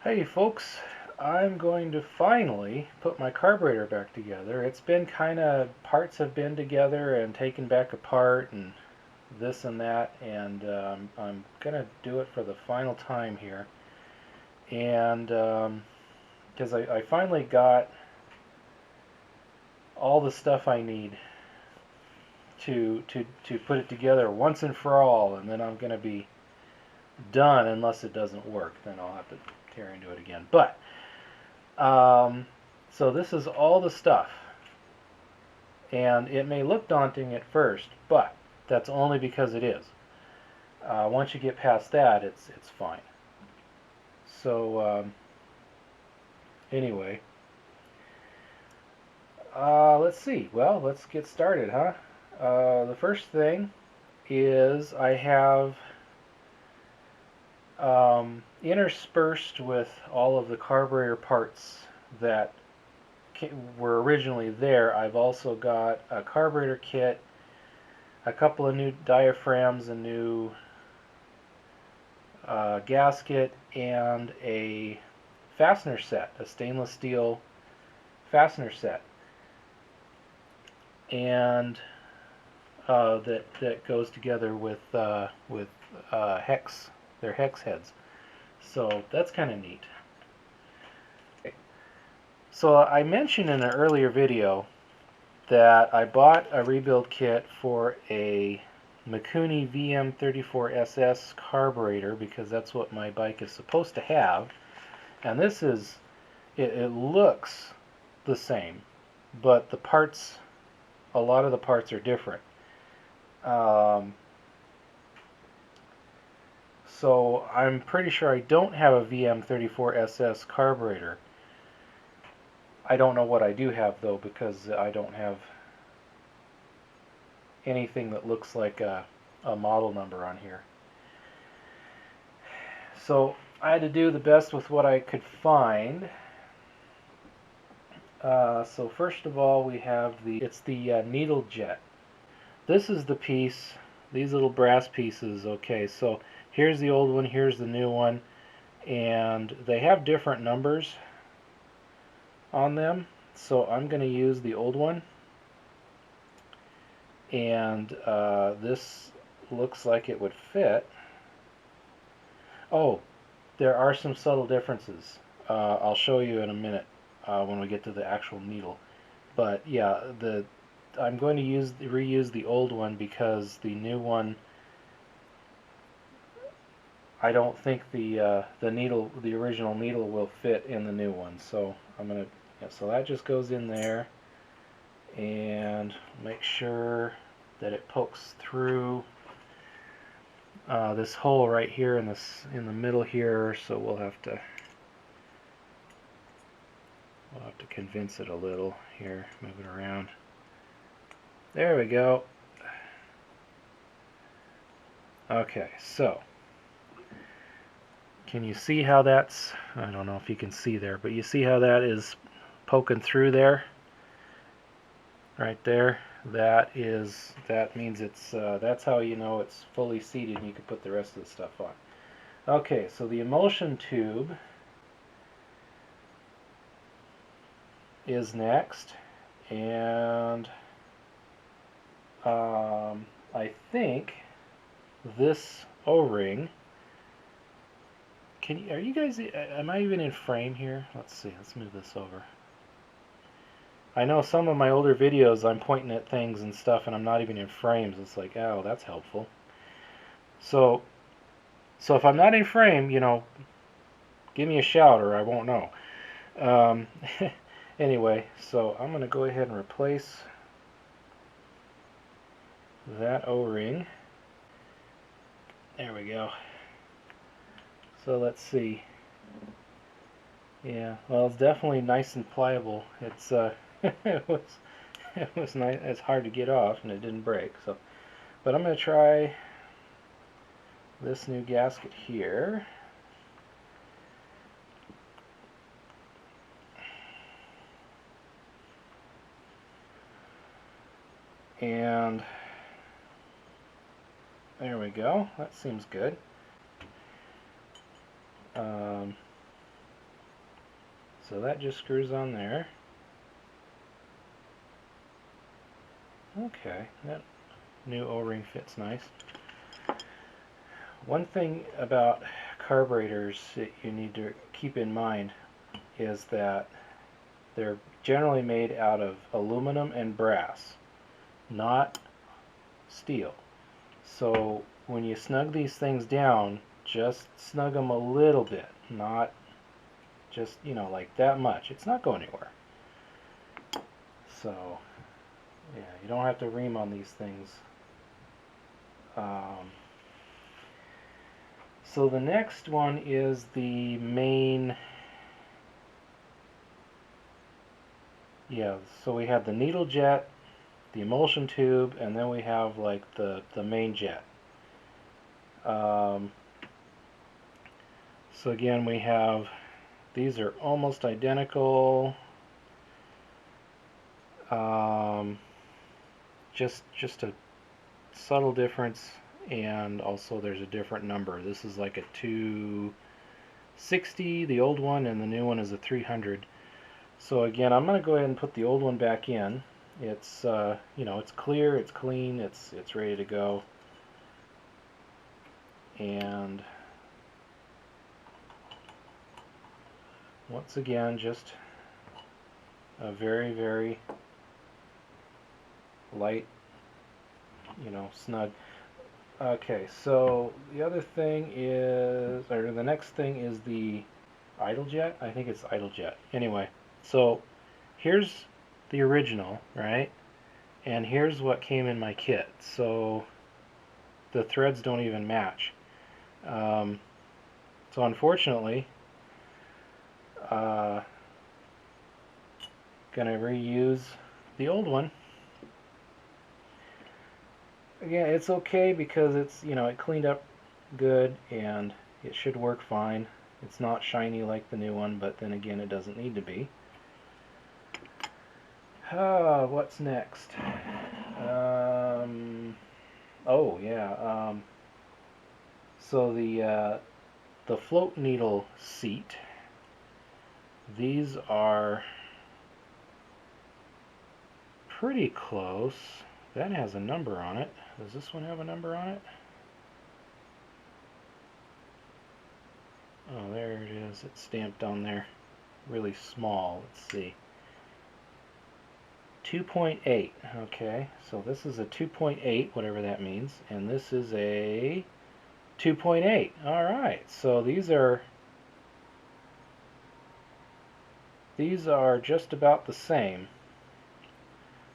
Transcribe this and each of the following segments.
Hey folks, I'm going to finally put my carburetor back together. It's been parts have been together and taken back apart and this and that, and I'm going to do it for the final time here. And because I finally got all the stuff I need to put it together once and for all, and then I'm going to be done unless it doesn't work. Then I'll have to tear into it again. But Um, so this is all the stuff, and it may look daunting at first, but that's only because it is. Once you get past that, it's fine. So anyway, let's see. Well, let's get started, huh? The first thing is I have interspersed with all of the carburetor parts that were originally there. I've also got a carburetor kit, a couple of new diaphragms, a new gasket, and a fastener set, a stainless steel fastener set, and that goes together with hex, their hex heads. So that's kind of neat. So I mentioned in an earlier video that I bought a rebuild kit for a Mikuni VM34SS carburetor because that's what my bike is supposed to have. And this is, it looks the same, but the parts, a lot of the parts are different. So I'm pretty sure I don't have a VM34SS carburetor. I don't know what I do have though, because I don't have anything that looks like a model number on here. So I had to do the best with what I could find. So first of all, we have it's the needle jet. This is the piece, these little brass pieces. Okay, so here's the old one, here's the new one, and they have different numbers on them. So I'm going to use the old one, and this looks like it would fit. Oh, there are some subtle differences. I'll show you in a minute when we get to the actual needle. But yeah, I'm going to reuse the old one because the new one, I don't think the original needle will fit in the new one. So so that just goes in there, and make sure that it pokes through this hole right here in the middle here. So we'll have to convince it a little here, move it around. There we go. Okay, so can you see how that's, I don't know if you can see there, but you see how that is poking through there? Right there. That means it's, that's how you know it's fully seated and you can put the rest of the stuff on. Okay, so the emulsion tube is next, and I think this O-ring, are you guys, am I even in frame here? Let's see, let's move this over. I know some of my older videos I'm pointing at things and stuff and I'm not even in frames. It's like, oh, that's helpful. So if I'm not in frame, give me a shout or I won't know. Anyway, so I'm going to go ahead and replace that O-ring. There we go. So let's see. Yeah, well, it's definitely nice and pliable. It's it was nice. It's hard to get off, and it didn't break. So, but I'm going to try this new gasket here. And there we go. That seems good. So that just screws on there. Okay, that new O-ring fits nice. One thing about carburetors that you need to keep in mind is that they're generally made out of aluminum and brass, not steel. So when you snug these things down, just snug them a little bit, not just, you know, like that much. It's not going anywhere. So, yeah, you don't have to ream on these things. So the next one is the main, yeah, so we have the needle jet, the emulsion tube, and then we have like the main jet. So again, we have, these are almost identical. Just a subtle difference, and also there's a different number. This is like a 260, the old one, and the new one is a 300. So again, I'm going to go ahead and put the old one back in. It's you know, it's clear, it's clean, it's ready to go. And once again, just a very, very light, you know, snug. Okay, so the other thing is, or the next thing is the idle jet. I think it's idle jet. Anyway, so here's the original, right? And here's what came in my kit. So the threads don't even match. So unfortunately, gonna reuse the old one. Again, it's okay because it's, you know, it cleaned up good and it should work fine. It's not shiny like the new one, but then again, it doesn't need to be. What's next? Oh yeah. So the float needle seat. These are pretty close. That has a number on it. Does this one have a number on it? Oh, there it is. It's stamped on there. Really small. Let's see. 2.8. Okay, so this is a 2.8, whatever that means, and this is a 2.8. All right, so these are just about the same.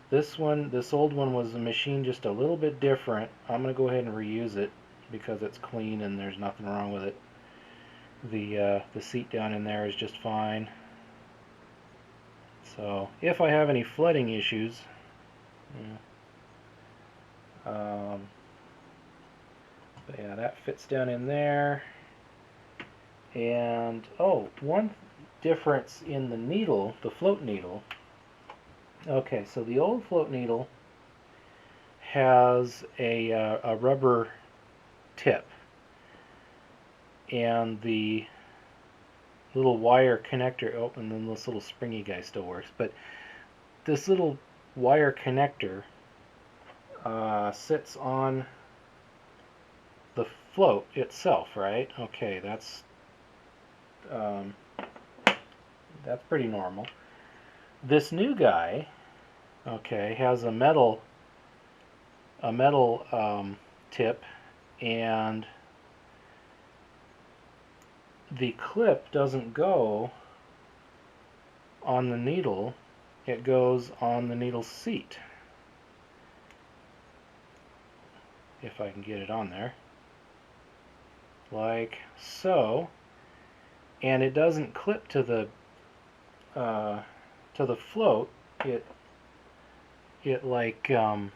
This old one was machined just a little bit different. I'm going to go ahead and reuse it because it's clean and there's nothing wrong with it. The seat down in there is just fine. So if I have any flooding issues, but yeah, that fits down in there. And oh, one difference in the needle, the float needle. Okay, so the old float needle has a rubber tip, and the little wire connector, oh, and then this little springy guy still works, but this little wire connector sits on the float itself, right? Okay, that's pretty normal. This new guy, okay, has a metal tip, and the clip doesn't go on the needle, it goes on the needle seat. If I can get it on there. Like so. And it doesn't clip to the float. It like if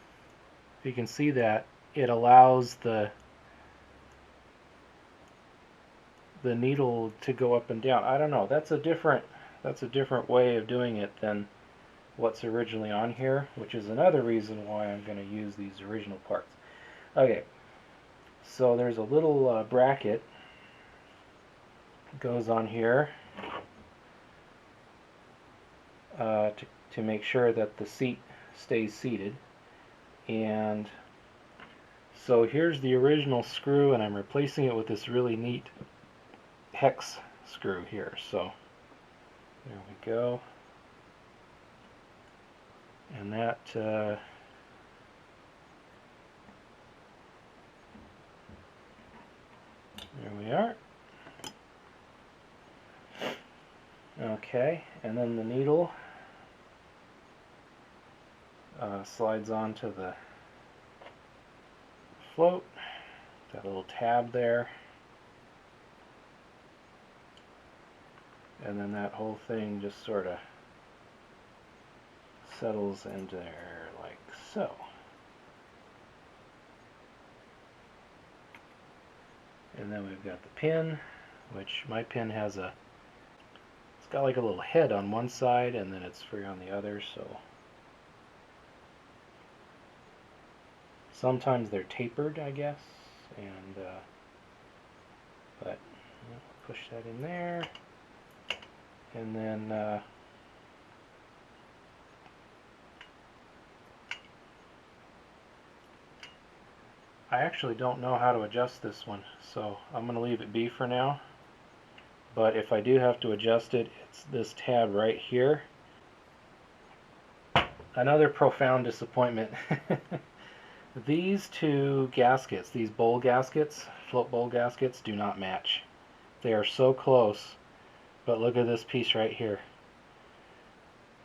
you can see that, it allows the needle to go up and down. I don't know. That's a different way of doing it than what's originally on here, which is another reason why I'm going to use these original parts. Okay, so there's a little bracket goes on here, to make sure that the seat stays seated. And so here's the original screw, and I'm replacing it with this really neat hex screw here. So there we go. And that there we are. Okay, and then the needle slides onto the float. Got a little tab there. And then that whole thing just sort of settles into there like so. And then we've got the pin, which my pin has it's got like a little head on one side and then it's free on the other, so sometimes they're tapered, I guess, and but push that in there, and then I actually don't know how to adjust this one, so I'm going to leave it be for now. But if I do have to adjust it, it's this tab right here. Another profound disappointment. These two gaskets, these bowl gaskets, float bowl gaskets, do not match. They are so close, but look at this piece right here.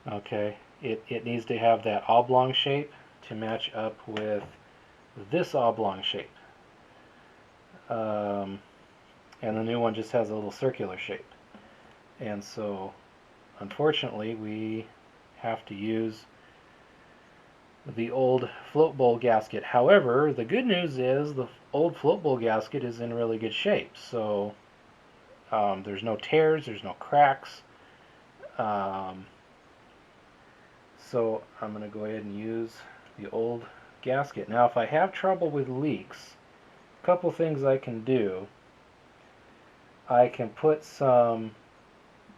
Okay, it needs to have that oblong shape to match up with this oblong shape. And the new one just has a little circular shape. And so, unfortunately, we have to use the old float bowl gasket. However, the good news is the old float bowl gasket is in really good shape. So, there's no tears, there's no cracks. So, I'm going to go ahead and use the old gasket. Now, if I have trouble with leaks, a couple things I can do. I can put some,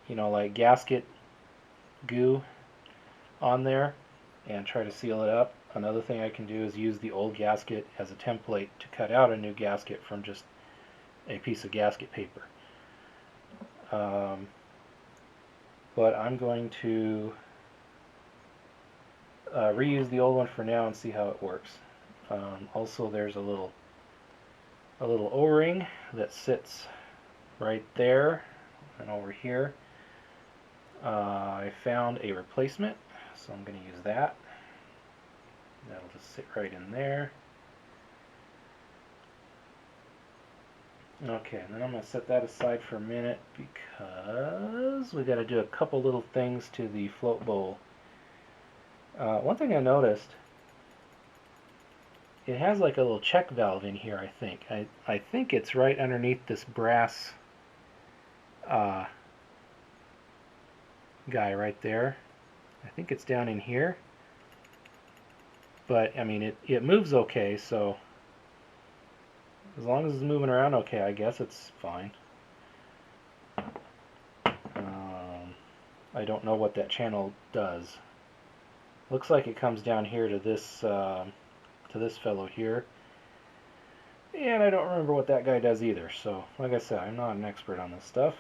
like gasket goo on there and try to seal it up. Another thing I can do is use the old gasket as a template to cut out a new gasket from just a piece of gasket paper. But I'm going to reuse the old one for now and see how it works. Also, there's a little O-ring that sits right there and over here. I found a replacement, so I'm going to use that. That'll just sit right in there. Okay, and then I'm going to set that aside for a minute because we got to do a couple little things to the float bowl. One thing I noticed, it has like a little check valve in here, I think. I think it's right underneath this brass guy right there. I think it's down in here. But, I mean, it moves okay, so as long as it's moving around okay, I guess it's fine. I don't know what that channel does. Looks like it comes down here to this fellow here. And I don't remember what that guy does either. So, like I said, I'm not an expert on this stuff.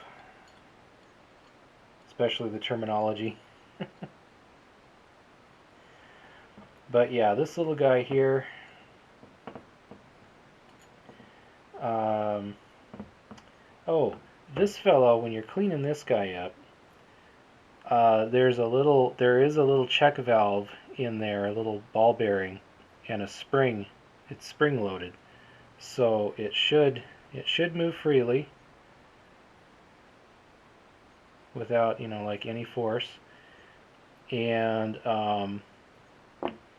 Especially the terminology. But yeah, this little guy here. Oh, this fellow, when you're cleaning this guy up, there is a little check valve in there, a little ball bearing, and a spring. It's spring loaded, so it should move freely without like any force. And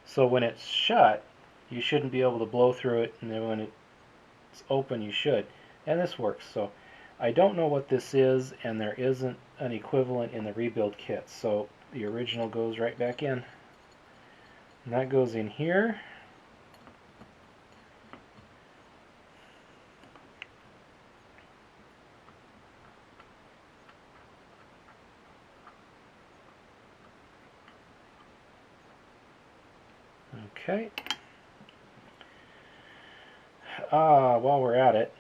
so when it's shut, you shouldn't be able to blow through it, and then when it's open, you should. And this works. So I don't know what this is, and there isn't an equivalent in the rebuild kit. So the original goes right back in. And that goes in here. Okay. While we're at it,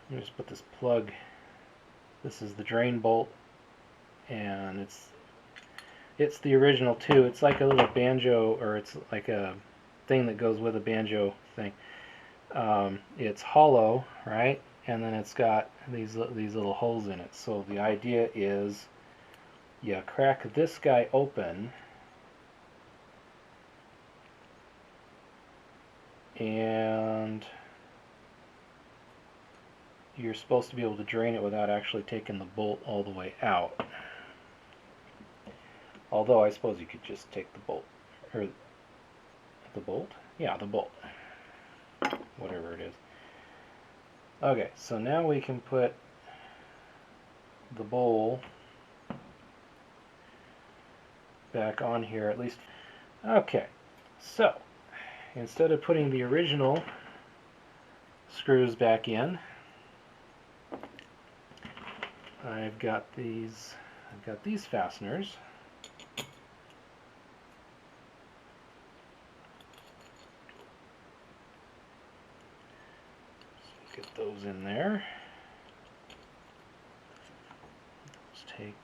let me just put this plug. This is the drain bolt, and it's the original too. It's like a little banjo, or it's like a thing that goes with a banjo thing. It's hollow, right? And then it's got these little holes in it. So the idea is, you crack this guy open, and you're supposed to be able to drain it without actually taking the bolt all the way out. Although I suppose you could just take the bolt, or the bolt? Yeah, the bolt. Whatever it is. Okay, so now we can put the bowl back on here, at least. Okay, so instead of putting the original screws back in, I've got these fasteners. So get those in there. Let's take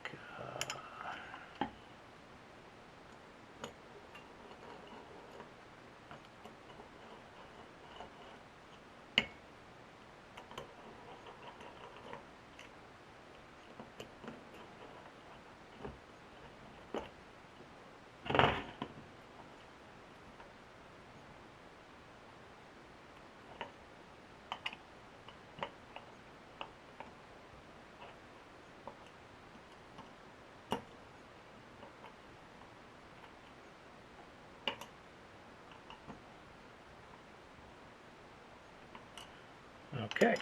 okay.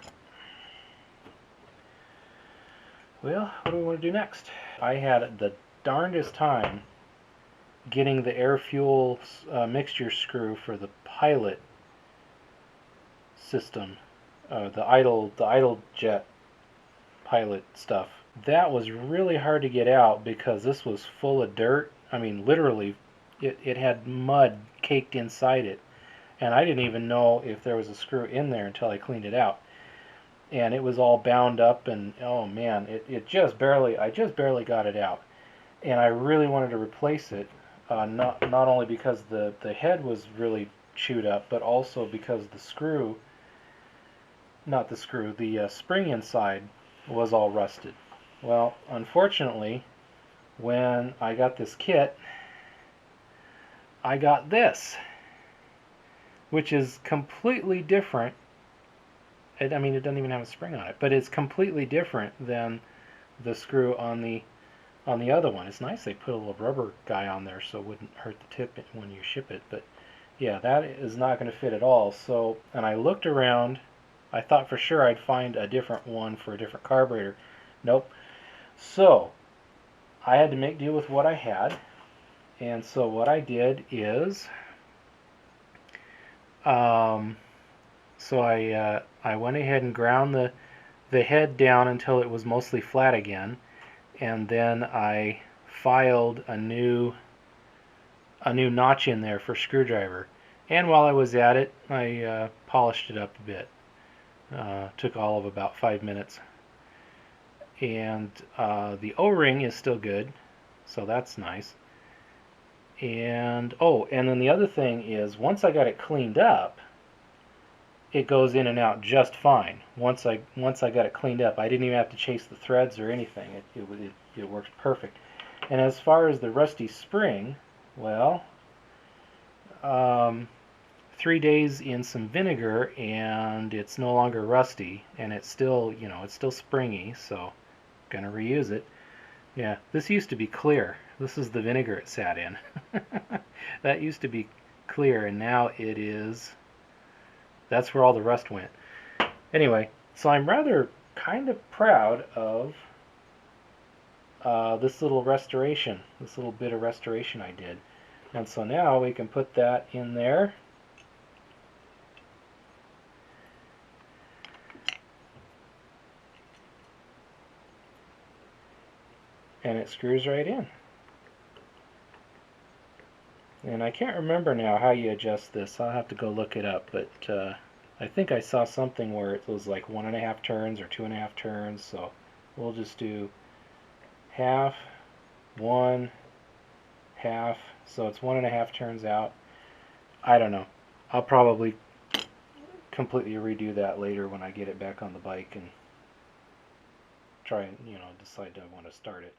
Well, what do we want to do next? I had the darndest time getting the air-fuel mixture screw for the pilot system, the idle jet pilot stuff. That was really hard to get out because this was full of dirt. I mean, literally, it had mud caked inside it, and I didn't even know if there was a screw in there until I cleaned it out. And it was all bound up, and oh man, I just barely got it out. And I really wanted to replace it, not only because the head was really chewed up, but also because the spring inside was all rusted. Well, unfortunately, when I got this kit, I got this, which is completely different. I mean, it doesn't even have a spring on it, but it's completely different than the screw on the other one. It's nice they put a little rubber guy on there so it wouldn't hurt the tip when you ship it, but yeah, that is not going to fit at all. So, and I looked around. I thought for sure I'd find a different one for a different carburetor. Nope. So, I had to make do with what I had. And so what I did is, so I went ahead and ground the head down until it was mostly flat again, and then I filed a new notch in there for screwdriver. And while I was at it, I polished it up a bit. Took all of about 5 minutes. And the O-ring is still good, so that's nice. And and then the other thing is, once I got it cleaned up, it goes in and out just fine. Once I got it cleaned up, I didn't even have to chase the threads or anything. It works perfect. And as far as the rusty spring, well, 3 days in some vinegar and it's no longer rusty, and it's still, it's still springy, so gonna reuse it. Yeah, this used to be clear. This is the vinegar it sat in. That used to be clear, and now it is. That's where all the rust went. Anyway, so I'm rather kind of proud of this little restoration, this little bit of restoration I did. And so now we can put that in there. And it screws right in. And I can't remember now how you adjust this. I'll have to go look it up, but I think I saw something where it was like 1.5 turns or 2.5 turns, so we'll just do half, 1, half, so it's 1.5 turns out. I don't know. I'll probably completely redo that later when I get it back on the bike and try and, decide I want to start it.